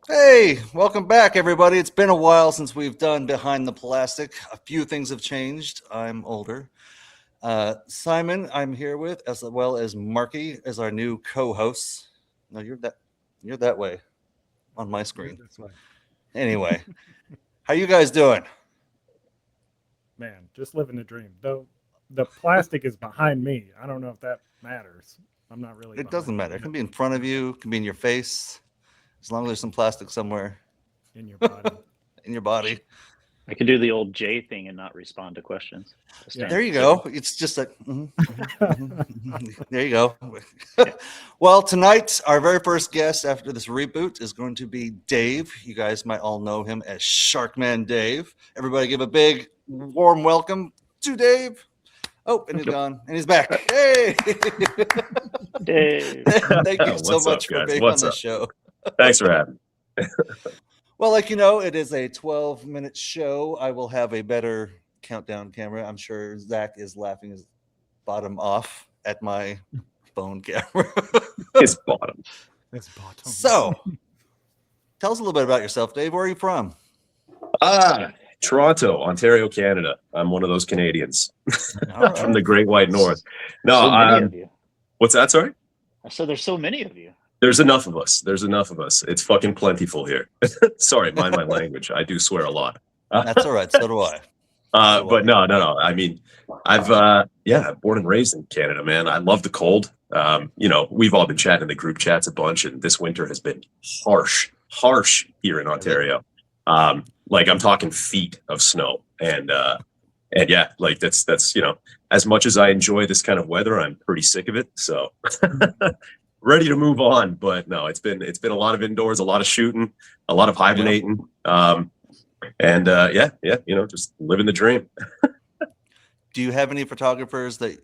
Hey, welcome back, everybody. It's been a while since we've done Behind the Plastic. A few things have changed. I'm older. Simon, I'm here with, as well as Marky, as our new co-hosts. No, you're that way on my You're screen. this way. Anyway, how you guys doing? Man, just living the dream. Though the plastic is behind me. I don't know if that matters. I'm not really It doesn't behind matter. you, It can but be in front of okay, you, it can be in your face, as long as there's some plastic somewhere in your body. in your body. I could do the old J thing and not respond to questions. Just Yeah. There stand you still. go. It's just like, there you go. Well, tonight, our very first guest after this reboot is going to be Dave. You guys might all know him as Sharkman Dave. Everybody give a big, warm welcome to Dave. Oh, and he's gone. And he's back. Hey! Dave. Thank you so What's up, much for guys? being on What's the up? show. Thanks for having me. Well, like you know, it is a 12-minute show. I will have a better countdown camera. I'm sure Zach is laughing his bottom off at my phone camera. His bottom. This bottom. So, tell us a little bit about yourself, Dave. Where are you from? Toronto, Ontario, Canada. I'm one of those Canadians All from the right. Great White North. No, So many of you. what's that? Sorry? I said there's so many of you. There's enough of us. There's enough of us. It's fucking plentiful here. Sorry, mind my language. I do swear a lot. That's all right. So do I. But no. I mean, I've born and raised in Canada, man. I love the cold. We've all been chatting in the group chats a bunch, and this winter has been harsh here in Ontario. Like I'm talking feet of snow, and yeah, like that's as much as I enjoy this kind of weather, I'm pretty sick of it. So ready to move on. But no, it's been a lot of indoors, a lot of shooting, a lot of hibernating. Just living the dream. Do you have any photographers that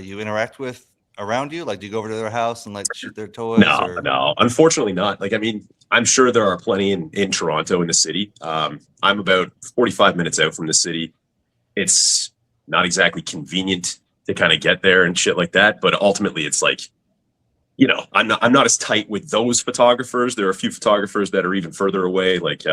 you interact with around you? Like, do you go over to their house and like shoot their toys? No, unfortunately not. Like, I mean, I'm sure there are plenty in Toronto, in the city. I'm about 45 minutes out from the city. It's not exactly convenient to kind of get there and shit like that. But ultimately, it's like, I'm not as tight with those photographers. There are a few photographers that are even further away, like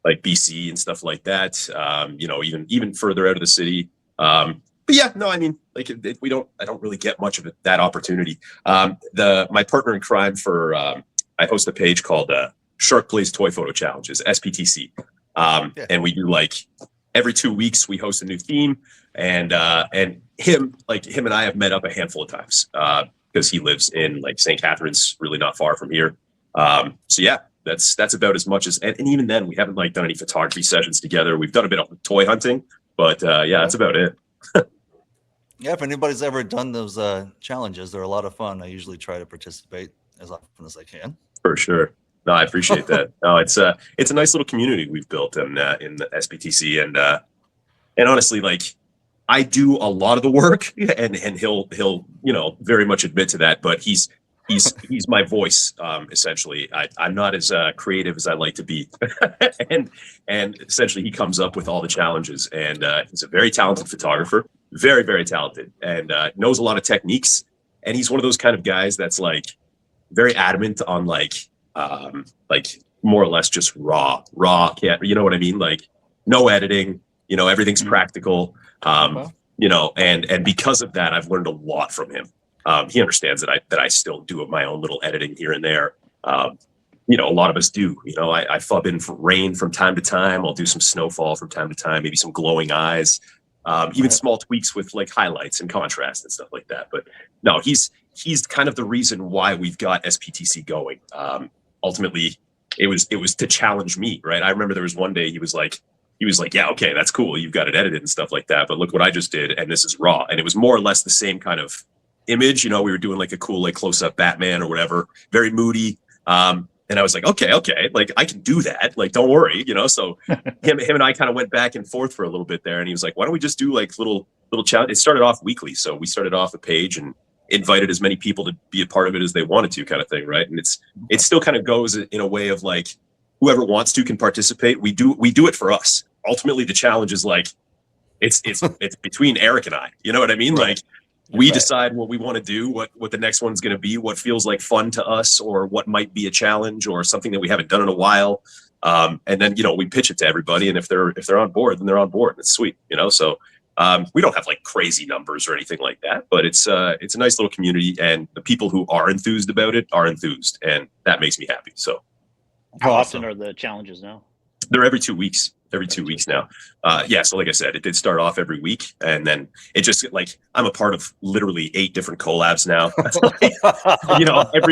BC and stuff like that. Even further out of the city. But yeah, no, I mean, like I don't really get much of that opportunity. My partner in crime I host a page called Shark Plays Toy Photo Challenges, SPTC. And we do like every 2 weeks we host a new theme, and him and I have met up a handful of times because he lives in like St. Catharines, really not far from here. So yeah, that's about as much as, and even then we haven't like done any photography sessions together. We've done a bit of toy hunting, but yeah, that's about it. Yeah, if anybody's ever done those challenges, they're a lot of fun. I usually try to participate as often as I can. For sure. No, I appreciate that. No, it's a nice little community we've built in the SPTC, and honestly, like I do a lot of the work, and he'll very much admit to that. But he's my voice, essentially. I'm not as creative as I like to be, and essentially he comes up with all the challenges, and he's a very talented photographer, very, very talented, and knows a lot of techniques. And he's one of those kind of guys that's like very adamant on like more or less just raw, you know what I mean? Like no editing, everything's practical, and because of that, I've learned a lot from him. He understands that I still do my own little editing here and there. A lot of us do. I flub in for rain from time to time. I'll do some snowfall from time to time, maybe some glowing eyes, even small tweaks with like highlights and contrast and stuff like that. But no, he's kind of the reason why we've got SPTC going. Ultimately, it was to challenge me, right? I remember there was one day he was like, yeah, okay, that's cool. You've got it edited and stuff like that. But look what I just did. And this is raw. And it was more or less the same kind of image. We were doing like a cool, like close up Batman or whatever, very moody. And I was like, okay, like I can do that. Like, don't worry, So him and I kind of went back and forth for a little bit there. And he was like, why don't we just do like little challenge? It started off weekly. So we started off a page and invited as many people to be a part of it as they wanted to, kind of thing. Right. And it still kind of goes in a way of like, whoever wants to can participate. We do it for us. Ultimately, the challenge is like, it's between Eric and I, you know what I mean? Right. We Right. decide what we want to do, what the next one's going to be, what feels like fun to us, or what might be a challenge or something that we haven't done in a while. And then, we pitch it to everybody. And if they're on board, then they're on board. It's sweet, So we don't have like crazy numbers or anything like that, but it's a nice little community, and the people who are enthused about it are enthused, and that makes me happy. So How Awesome. often are the challenges now? they're every 2 weeks. Every 2 weeks now. So like I said, it did start off every week, and then it just like I'm a part of literally 8 different collabs now.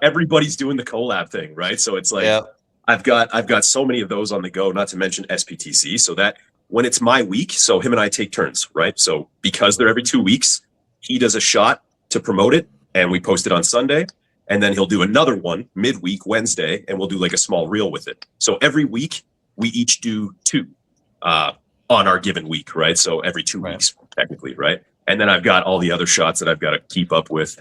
Everybody's doing the collab thing, right? So it's like Yeah. I've got so many of those on the go, not to mention SPTC. So that when it's my week, so him and I take turns, right? So because they're every 2 weeks, he does a shot to promote it, and we post it on Sunday. And then he'll do another one midweek Wednesday, and we'll do like a small reel with it. So every week we each do 2 on our given week, right? So every 2 Right. weeks technically, right? And then I've got all the other shots that I've got to keep up with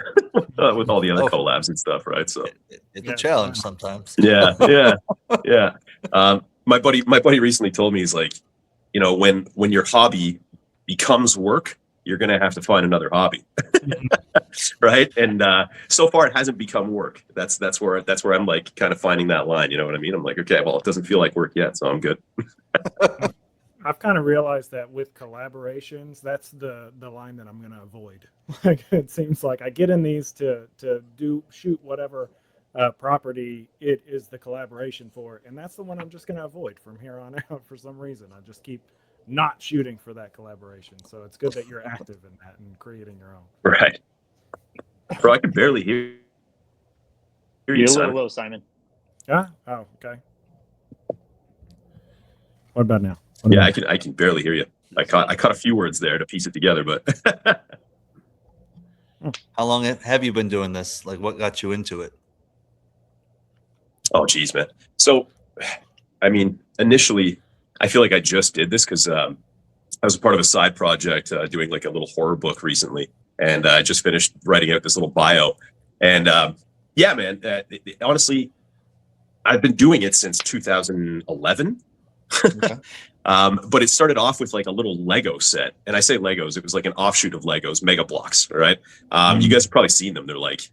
with all the other collabs and stuff, right? So It's Yeah, a challenge wow. sometimes. yeah. My buddy recently told me, he's like, when your hobby becomes work, you're gonna have to find another hobby, right? And so far, it hasn't become work. That's where I'm like kind of finding that line. You know what I mean? I'm like, okay, well, it doesn't feel like work yet, so I'm good. I've kind of realized that with collaborations, that's the line that I'm going to avoid. Like it seems like I get in these to shoot whatever property it is the collaboration for, and that's the one I'm just going to avoid from here on out for some reason. I just keep not shooting for that collaboration. So it's good that you're active in that and creating your own. Right, bro. I can barely hear You're you, a son. little low, Simon. Yeah. Oh, okay. What about now? Yeah, I can barely hear you. I caught a few words there to piece it together, but How long have you been doing this? Like, what got you into it? oh, geez, man. So, I mean, initially, I feel like I just did this because I was a part of a side project doing like a little horror book recently, and I just finished writing out this little bio. And yeah, man, honestly, I've been doing it since 2011. Okay. But it started off with like a little Lego set, and I say Legos, it was like an offshoot of Legos, Mega Blocks, right? You guys have probably seen them. They're like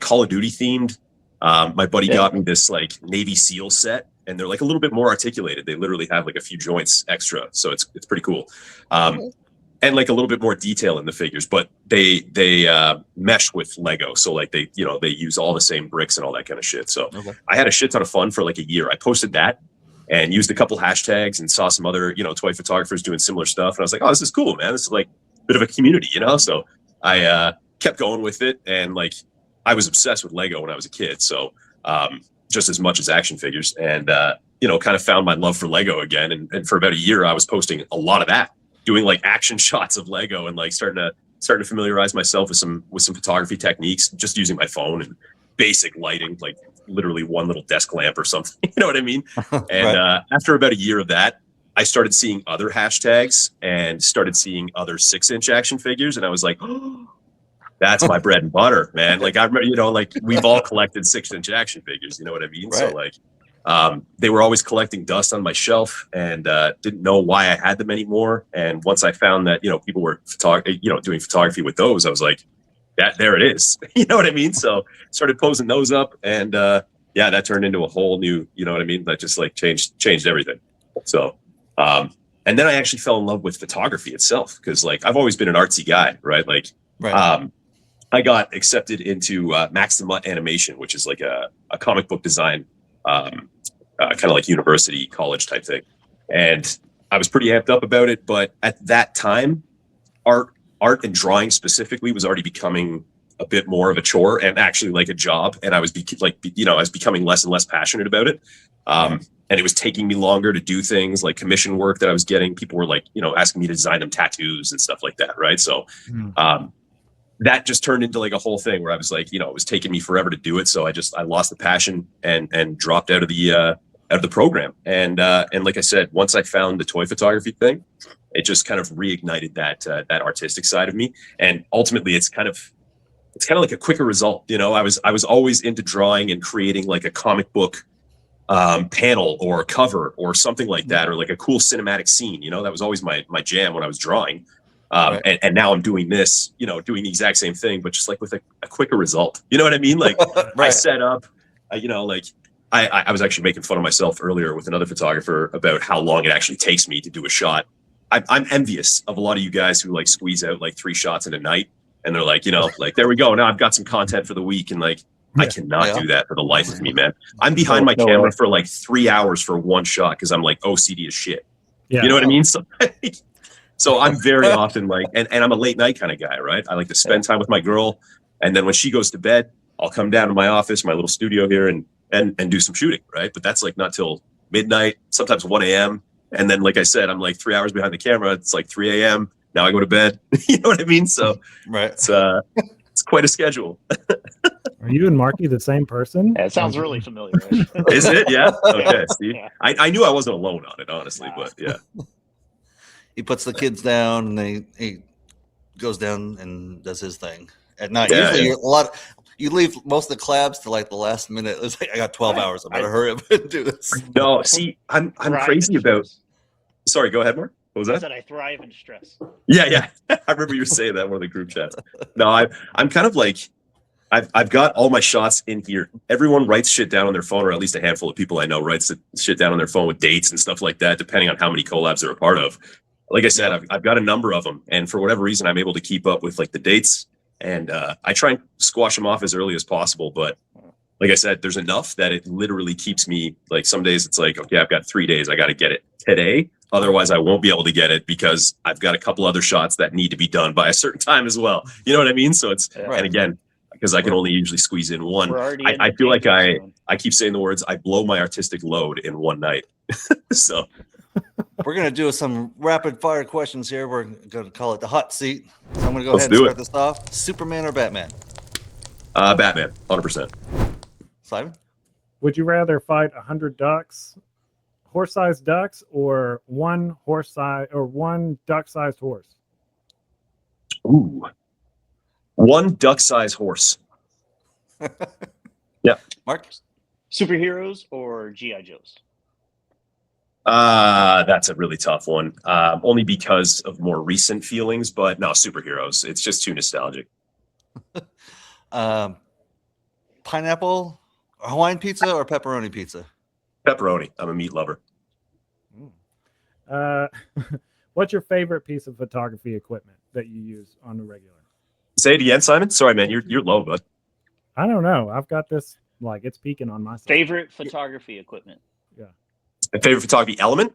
Call of Duty themed. My buddy got me this like Navy SEAL set, and they're like a little bit more articulated. They literally have like a few joints extra, so it's pretty cool. And like a little bit more detail in the figures, but they mesh with Lego, so like they use all the same bricks and all that kind of shit. So Okay. I had a shit ton of fun for like a year. I posted that and used a couple hashtags and saw some other, toy photographers doing similar stuff. And I was like, oh, this is cool, man. This is like a bit of a community, So I kept going with it. And like, I was obsessed with Lego when I was a kid. So just as much as action figures, and, kind of found my love for Lego again. And for about a year, I was posting a lot of that, doing like action shots of Lego and like starting to familiarize myself with some photography techniques, just using my phone and basic lighting, like literally one little desk lamp or something. You know what I mean? And Right. after about a year of that, I started seeing other hashtags and started seeing other 6-inch action figures. And I was like, oh, that's my bread and butter, man. Like I remember, like we've all collected 6-inch action figures. You know what I mean? Right. So like, they were always collecting dust on my shelf, and didn't know why I had them anymore. And once I found that, people were doing photography with those, I was like, there it is. You know what I mean? So started posing those up, and that turned into a whole new, you know what I mean? That just like changed everything. So, and then I actually fell in love with photography itself, because like I've always been an artsy guy, right? Like, Right. I got accepted into Max the Mutt Animation, which is like a comic book design, kind of like university college type thing. And I was pretty amped up about it, but at that time, art and drawing specifically was already becoming a bit more of a chore and actually like a job. And I was I was becoming less and less passionate about it. And it was taking me longer to do things like commission work that I was getting. People were like, asking me to design them tattoos and stuff like that. Right. So, that just turned into like a whole thing where I was like, it was taking me forever to do it. So I lost the passion and dropped out of the program. And like I said, once I found the toy photography thing, it just kind of reignited that artistic side of me. And ultimately it's kind of like a quicker result. I was always into drawing and creating like a comic book panel or cover or something like that, or like a cool cinematic scene. That was always my jam when I was drawing. Right. And now I'm doing this, doing the exact same thing, but just like with a quicker result. You know what I mean? Like I Right. set up, I was actually making fun of myself earlier with another photographer about how long it actually takes me to do a shot. I'm envious of a lot of you guys who like squeeze out like 3 shots in a night, and they're like, like, there we go. Now I've got some content for the week, and like I cannot do that for the life of me, man. I'm behind my camera for like 3 hours for one shot because I'm like OCD as shit. Yeah. You know what I mean? So I'm very often like, and I'm a late night kind of guy, right? I like to spend time with my girl, and then when she goes to bed, I'll come down to my office, my little studio here, and do some shooting, right? But that's like not till midnight, sometimes 1 a.m. And then, like I said, I'm like 3 hours behind the camera. It's like 3 a.m. Now I go to bed. You know what I mean? So Right. It's quite a schedule. Are you and Marky the same person? Yeah, it sounds really familiar. Is it? Yeah. Okay. See, Yeah. I knew I wasn't alone on it, honestly, but yeah. He puts the kids down, and he goes down and does his thing at night. Yeah, Usually, yeah. you leave most of the collabs to like the last minute. It's like, I got 12 hours. I better hurry up and do this. No, see, I'm Thrive crazy in about. stress. Sorry, go ahead, Mark. What was I that? said I thrive in stress. Yeah. I remember you were saying that in one of the group chats. No, I'm kind of like, I've got all my shots in here. Everyone writes shit down on their phone, or at least a handful of people I know writes the shit down on their phone with dates and stuff like that, depending on how many collabs they're a part of. Like I said, I've got a number of them, and for whatever reason, I'm able to keep up with like the dates, and I try and squash them off as early as possible. But like I said, there's enough that it literally keeps me, like, some days it's like, okay, I've got 3 days, I got to get it today. Otherwise, I won't be able to get it because I've got a couple other shots that need to be done by a certain time as well. You know what I mean? So it's, Right. and again, because I can only usually squeeze in one. We're already in I the feel like danger zone. I keep saying the words, I blow my artistic load in one night. So We're going to do some rapid fire questions here. We're going to call it the hot seat. So I'm going to go Let's ahead and do start it. this off. Superman or Batman? Batman, 100%. Simon? Would you rather fight 100 ducks, horse-sized ducks, or one duck-sized horse? Ooh. One duck-sized horse. Mark? Superheroes or GI Joes? That's a really tough one. Only because of more recent feelings, but no, superheroes. It's just too nostalgic. Pineapple, Hawaiian pizza, or pepperoni pizza? Pepperoni. I'm a meat lover. What's your favorite piece of photography equipment that you use on the regular? Say it again, Simon. Sorry, man. You're low, bud. I don't know. I've got this, like, it's peaking on my side. Favorite photography equipment? My favorite photography element?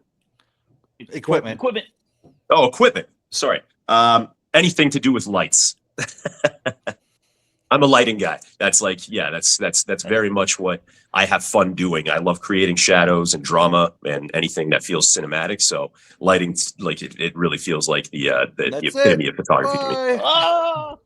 Equipment. Equipment. Oh, equipment. Sorry. Anything to do with lights. I'm a lighting guy. That's like, yeah, that's very much what I have fun doing. I love creating shadows and drama and anything that feels cinematic. So lighting, like, it really feels like the That's epitome it. of photography to me. Bye. Oh!